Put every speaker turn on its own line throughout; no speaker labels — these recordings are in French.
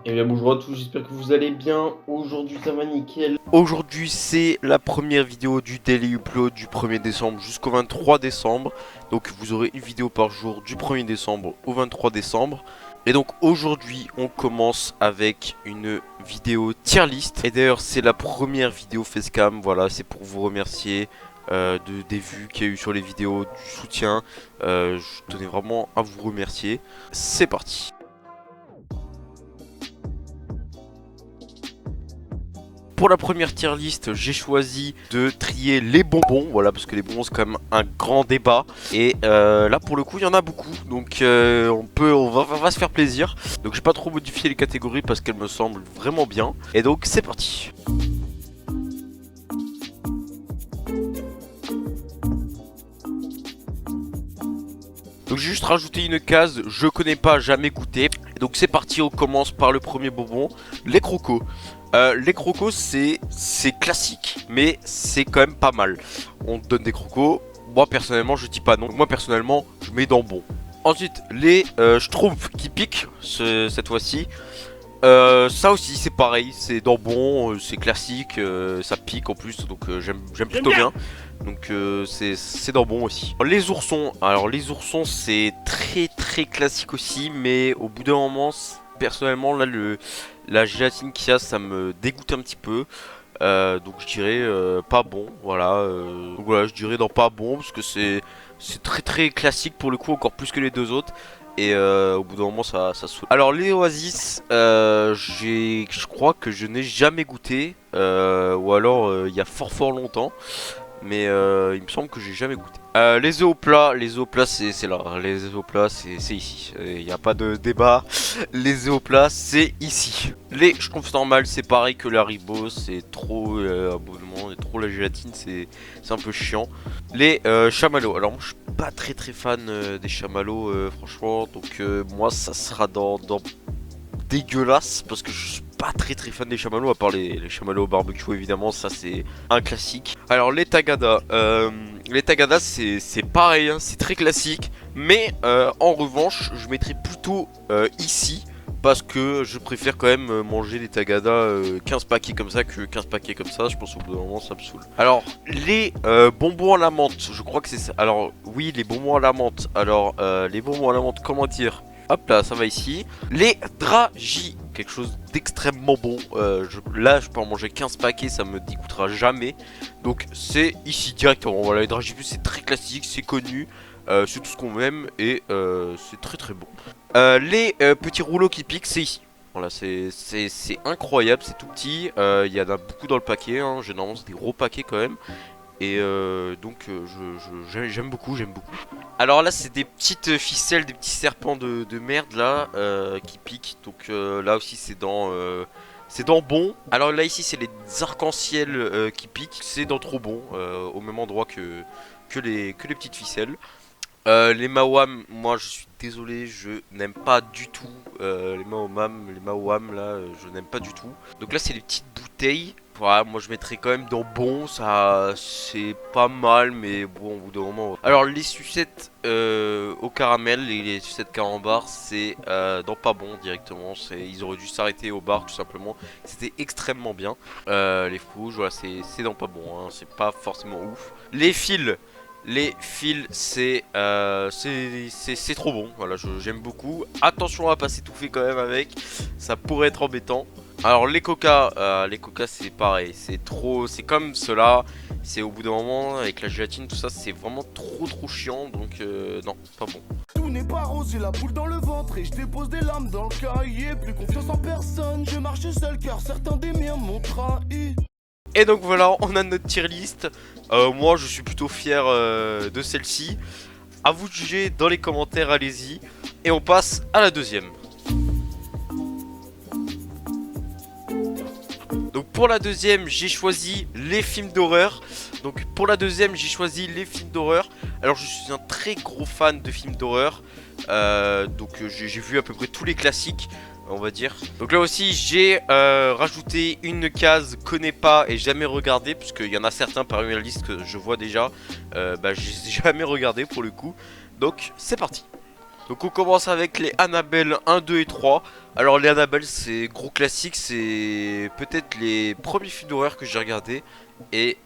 Et bien bonjour à tous, j'espère que vous allez bien. Aujourd'hui ça va nickel.
Aujourd'hui c'est la première vidéo du Daily Upload du 1er décembre jusqu'au 23 décembre. Donc vous aurez une vidéo par jour du 1er décembre au 23 décembre. Et donc aujourd'hui on commence avec une vidéo tier list. Et d'ailleurs c'est la première vidéo facecam, voilà, c'est pour vous remercier des vues qu'il y a eu sur les vidéos, du soutien. Je tenais vraiment à vous remercier. C'est parti. Pour la première tier list, j'ai choisi de trier les bonbons, voilà, parce que les bonbons c'est quand même un grand débat. Et là pour le coup il y en a beaucoup, donc on va se faire plaisir. Donc j'ai pas trop modifié les catégories parce qu'elles me semblent vraiment bien. Et donc c'est parti. Donc j'ai juste rajouté une case, je connais pas, jamais goûté. Et donc c'est parti, on commence par le premier bonbon, les crocos. Les crocos c'est classique, mais c'est quand même pas mal. On te donne des crocos, moi personnellement je dis pas non, moi personnellement je mets dans bon. Ensuite les schtroumpfs qui piquent cette fois-ci. Ça aussi c'est pareil, c'est dans bon, c'est classique, ça pique en plus, donc j'aime plutôt bien. Donc c'est dans bon aussi. Les oursons, alors les oursons c'est très classique aussi, mais au bout d'un moment, personnellement là la gélatine qu'il y a ça me dégoûte un petit peu. Donc je dirais pas bon, voilà. Donc voilà, je dirais dans pas bon parce que c'est très classique pour le coup, encore plus que les deux autres. Et au bout d'un moment ça saoule. Alors les oasis, je crois que je n'ai jamais goûté, ou alors il y a fort longtemps. Mais il me semble que j'ai jamais goûté. Les œufs au plat, c'est là. Les œufs au plat c'est ici. Il n'y a pas de débat. Les œufs au plat c'est ici. Les schtroumpfs normales c'est pareil que la Haribo. C'est trop abonnement et trop la gélatine. C'est un peu chiant. Les chamallows. Alors moi je suis pas très fan des chamallows franchement. Donc moi ça sera dans dégueulasse parce que je suis pas très fan des chamallows à part les chamallows au barbecue évidemment, ça c'est un classique. Alors les tagada c'est pareil hein, c'est très classique, mais en revanche je mettrais plutôt ici parce que je préfère quand même manger les tagada 15 paquets comme ça que 15 paquets comme ça. Je pense au bout d'un moment ça me saoule. Alors les bonbons à la menthe, je crois que c'est ça. Alors oui, les bonbons à la menthe. Alors les bonbons à la menthe, comment dire? Hop là, ça va ici. Les dragis, quelque chose d'extrêmement bon. Là, je peux en manger 15 paquets, ça me dégoûtera jamais. Donc, c'est ici directement. Voilà, les dragis, c'est très classique, c'est connu. C'est tout ce qu'on aime et c'est très bon. Les petits rouleaux qui piquent, c'est ici. Voilà, c'est incroyable, c'est tout petit. Il y en a beaucoup dans le paquet. Hein. Généralement, c'est des gros paquets quand même. Et donc j'aime beaucoup. Alors là c'est des petites ficelles, des petits serpents de merde là qui piquent. Donc là aussi c'est dans bon. Alors là ici c'est les arcs-en-ciel qui piquent. C'est dans trop bon, au même endroit que les petites ficelles. Les Mawam, moi je suis désolé, je n'aime pas du tout les Mawam là, je n'aime pas du tout. Donc là c'est les petites bouteilles. Voilà, moi je mettrais quand même dans bon, ça c'est pas mal, mais bon au bout d'un moment. Alors les sucettes au caramel, les sucettes carambar, c'est dans pas bon directement. Ils auraient dû s'arrêter au bar tout simplement. C'était extrêmement bien. Les rouges, voilà, c'est dans pas bon, hein, c'est pas forcément ouf. Les fils. Les fils, c'est trop bon. Voilà, j'aime beaucoup. Attention à pas s'étouffer quand même avec. Ça pourrait être embêtant. Alors les coca c'est pareil. C'est comme cela. C'est au bout d'un moment avec la gélatine, tout ça, c'est vraiment trop chiant. Donc non, pas bon.
Tout n'est pas rose, j'ai la boule dans le ventre et je dépose des larmes dans le cahier. Plus confiance en personne, je marche seul car certains des miens m'ont trahi.
Et donc voilà, on a notre tier list. Moi je suis plutôt fier de celle-ci. À vous de juger dans les commentaires, allez-y. Et on passe à la deuxième. Donc pour la deuxième, j'ai choisi les films d'horreur. Alors je suis un très gros fan de films d'horreur. Donc j'ai vu à peu près tous les classiques, on va dire. Donc là aussi j'ai rajouté une case connais pas et jamais regardé, parce qu'il y en a certains parmi la liste que je vois déjà. J'ai jamais regardé pour le coup. Donc c'est parti. Donc on commence avec les Annabelle 1, 2 et 3. Alors les Annabelle c'est gros classique, c'est peut-être les premiers films d'horreur que j'ai regardé. Et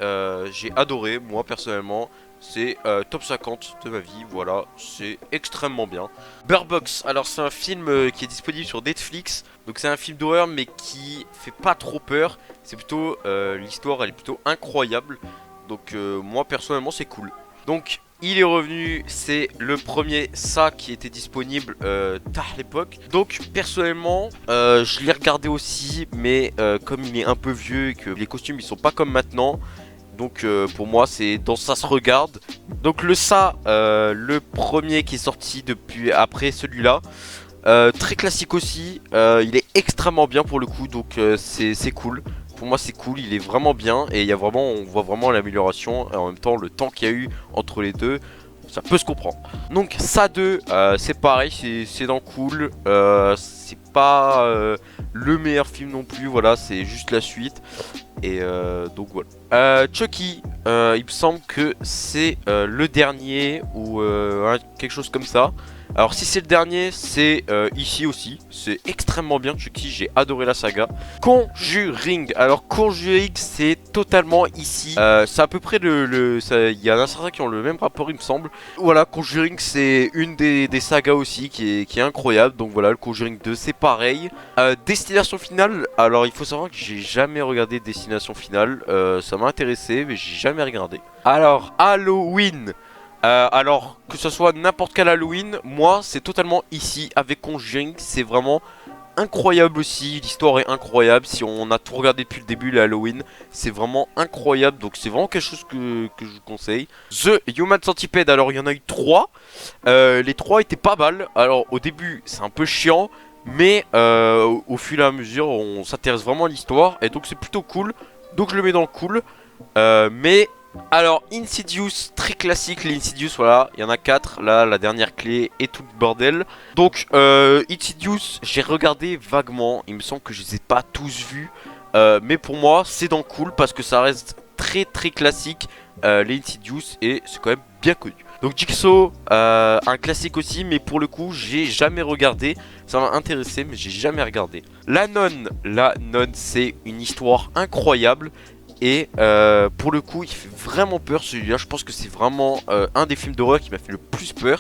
j'ai adoré, moi personnellement. C'est top 50 de ma vie, voilà, c'est extrêmement bien. Bird Box, alors c'est un film qui est disponible sur Netflix. Donc c'est un film d'horreur mais qui fait pas trop peur. C'est plutôt, l'histoire elle est plutôt incroyable. Donc moi personnellement c'est cool. Donc il est revenu, c'est le premier ça qui était disponible tard à l'époque. Donc personnellement je l'ai regardé aussi, mais comme il est un peu vieux et que les costumes ils sont pas comme maintenant, donc pour moi c'est dans ça se regarde. Donc le ça, le premier qui est sorti depuis après celui-là, très classique aussi, il est extrêmement bien pour le coup, donc c'est cool. Pour moi c'est cool, il est vraiment bien et il y a vraiment, on voit vraiment l'amélioration. En même temps le temps qu'il y a eu entre les deux, ça peut se comprendre. Donc ça 2, c'est pareil, c'est dans cool, c'est pas le meilleur film non plus, voilà, c'est juste la suite. Et donc voilà. Chucky, il me semble que c'est le dernier ou quelque chose comme ça. Alors si c'est le dernier, c'est ici aussi. C'est extrêmement bien Chucky, j'ai adoré la saga. Conjuring, alors Conjuring c'est totalement ici. C'est à peu près il y en a certains qui ont le même rapport il me semble. Voilà, Conjuring c'est une des sagas aussi qui est incroyable. Donc voilà, le Conjuring 2 c'est pareil. Destination Finale, alors il faut savoir que j'ai jamais regardé Destination Finale. Ça m'a intéressé mais j'ai jamais regardé. Alors Halloween. Alors que ce soit n'importe quel Halloween, moi c'est totalement ici avec Conjuring, c'est vraiment incroyable aussi, l'histoire est incroyable, si on a tout regardé depuis le début les Halloween, c'est vraiment incroyable, donc c'est vraiment quelque chose que je vous conseille. The Human Centipede, alors il y en a eu 3, les 3 étaient pas mal, alors au début c'est un peu chiant, mais au fur et à mesure on s'intéresse vraiment à l'histoire, et donc c'est plutôt cool, donc je le mets dans le cool, mais... Alors Insidious, très classique les Insidious, voilà, il y en a 4, là la dernière clé et tout le bordel. Donc Insidious, j'ai regardé vaguement, il me semble que je les ai pas tous vus, mais pour moi c'est dans cool parce que ça reste très classique les Insidious et c'est quand même bien connu. Donc Jigsaw, un classique aussi, mais pour le coup j'ai jamais regardé, ça m'a intéressé mais j'ai jamais regardé. La Nonne c'est une histoire incroyable. Et pour le coup il fait vraiment peur celui-là, je pense que c'est vraiment un des films d'horreur qui m'a fait le plus peur.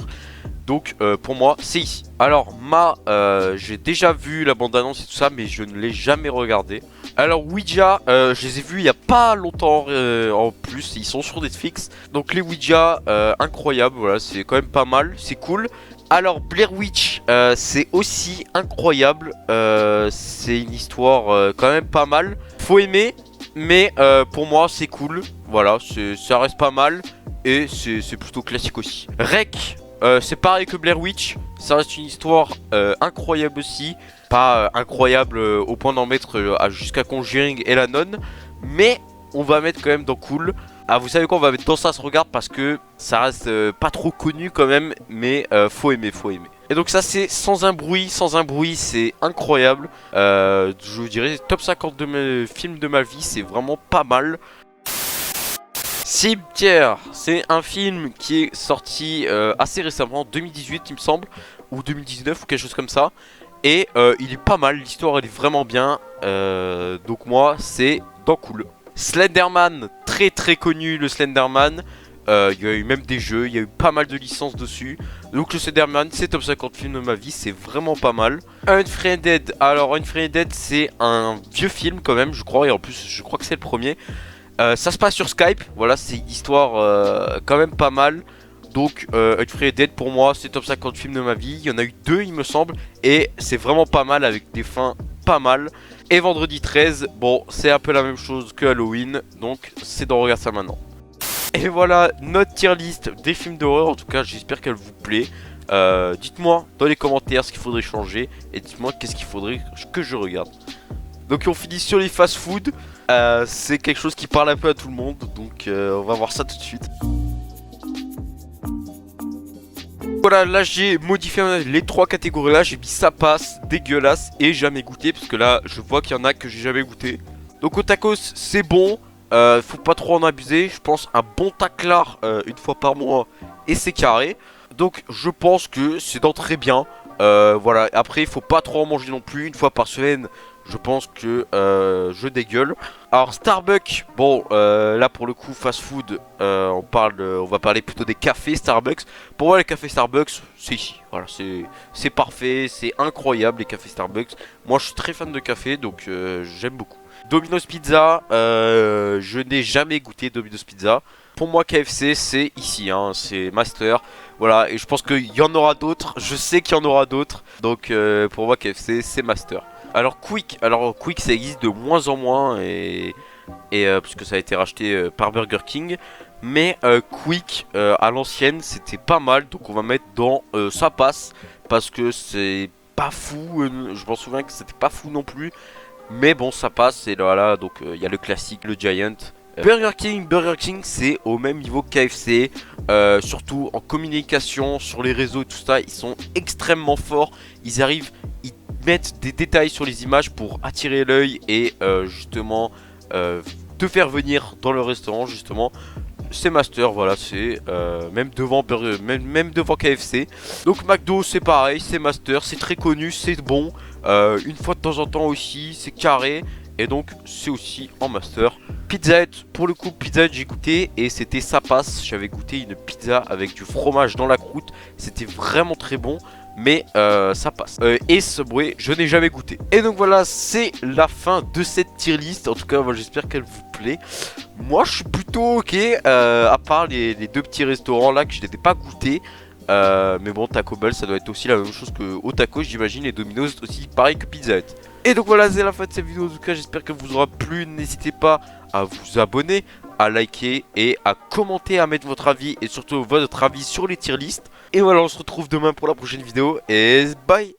Donc pour moi c'est ici. Alors j'ai déjà vu la bande-annonce et tout ça mais je ne l'ai jamais regardé. Alors Ouija, je les ai vus il n'y a pas longtemps en plus, ils sont sur Netflix. Donc les Ouija, incroyable, voilà, c'est quand même pas mal, c'est cool. Alors Blair Witch, c'est aussi incroyable, c'est une histoire quand même pas mal, faut aimer. Mais pour moi c'est cool, voilà, ça reste pas mal et c'est plutôt classique aussi. Rec, c'est pareil que Blair Witch, ça reste une histoire incroyable aussi. Pas incroyable au point d'en mettre jusqu'à Conjuring et la Nonne, mais on va mettre quand même dans cool. Ah vous savez quoi, on va mettre dans ça se regarde parce que ça reste pas trop connu quand même, mais faut aimer. Et donc ça c'est sans un bruit, c'est incroyable. Je vous dirais top 50 de mes films de ma vie, c'est vraiment pas mal. Cimetière, c'est un film qui est sorti assez récemment, 2018 il me semble, ou 2019 ou quelque chose comme ça. Et il est pas mal, l'histoire elle est vraiment bien, donc moi c'est dans cool. Slenderman, très connu le Slenderman. Il y a eu même des jeux, il y a eu pas mal de licences dessus. Donc le Slenderman c'est top 50 films de ma vie, c'est vraiment pas mal. Unfriended, alors Unfriended c'est un vieux film quand même je crois. Et en plus je crois que c'est le premier. Ça se passe sur Skype, voilà c'est une histoire quand même pas mal. Donc Unfriended pour moi c'est top 50 films de ma vie. Il y en a eu 2 il me semble. Et c'est vraiment pas mal avec des fins pas mal. Et Vendredi 13, bon c'est un peu la même chose que Halloween. Donc c'est dans Regarde ça maintenant. Et voilà notre tier list des films d'horreur. En tout cas j'espère qu'elle vous plaît. Dites-moi dans les commentaires ce qu'il faudrait changer. Et dites-moi qu'est-ce qu'il faudrait que je regarde. Donc on finit sur les fast food. C'est quelque chose qui parle un peu à tout le monde. Donc on va voir ça tout de suite. Voilà, là j'ai modifié les 3 catégories là. J'ai mis ça passe, dégueulasse et jamais goûté. Parce que là je vois qu'il y en a que j'ai jamais goûté. Donc au tacos c'est bon. Faut pas trop en abuser. Je pense un bon taclard une fois par mois et c'est carré. Donc je pense que c'est d'entrée bien. Voilà, après il faut pas trop en manger non plus, une fois par semaine. Je pense que je dégueule. Alors Starbucks, bon là pour le coup fast food, on va parler plutôt des cafés Starbucks. Pour moi les cafés Starbucks c'est ici, voilà, c'est parfait, c'est incroyable les cafés Starbucks. Moi je suis très fan de café donc j'aime beaucoup. Domino's Pizza, je n'ai jamais goûté Domino's Pizza. Pour moi KFC c'est ici, hein, c'est Master. Voilà, et je pense qu'il y en aura d'autres, je sais qu'il y en aura d'autres. Donc pour moi KFC c'est Master. Alors Quick ça existe de moins en moins puisque ça a été racheté par Burger King. Mais Quick à l'ancienne c'était pas mal, donc on va mettre dans ça passe parce que c'est pas fou. Je m'en souviens que c'était pas fou non plus, mais bon ça passe. Et voilà, donc il y a le classique, le Giant. Burger King c'est au même niveau que KFC, surtout en communication sur les réseaux et tout ça, ils sont extrêmement forts. Ils mettent des détails sur les images pour attirer l'œil et justement te faire venir dans le restaurant. Justement c'est Master, voilà, c'est même devant KFC. Donc McDo c'est pareil, c'est Master, c'est très connu, c'est bon, une fois de temps en temps aussi, c'est carré. Et donc c'est aussi en Master. Pizza Hut, pour le coup Pizza Hut j'ai goûté et c'était ça passe. J'avais goûté une pizza avec du fromage dans la croûte, c'était vraiment très bon. Mais ça passe. Et Subway, je n'ai jamais goûté. Et donc voilà, c'est la fin de cette tier list. En tout cas, moi j'espère qu'elle vous plaît. Moi je suis plutôt ok, à part les deux petits restaurants là que je n'étais pas goûté. Mais bon, Taco Bell ça doit être aussi la même chose que au taco j'imagine. Et Domino's aussi pareil que Pizza Hut. Et donc voilà, c'est la fin de cette vidéo. En tout cas, j'espère qu'elle vous aura plu. N'hésitez pas à vous abonner, à liker et à commenter, à mettre votre avis et surtout votre avis sur les tier lists. Et voilà, on se retrouve demain pour la prochaine vidéo et bye.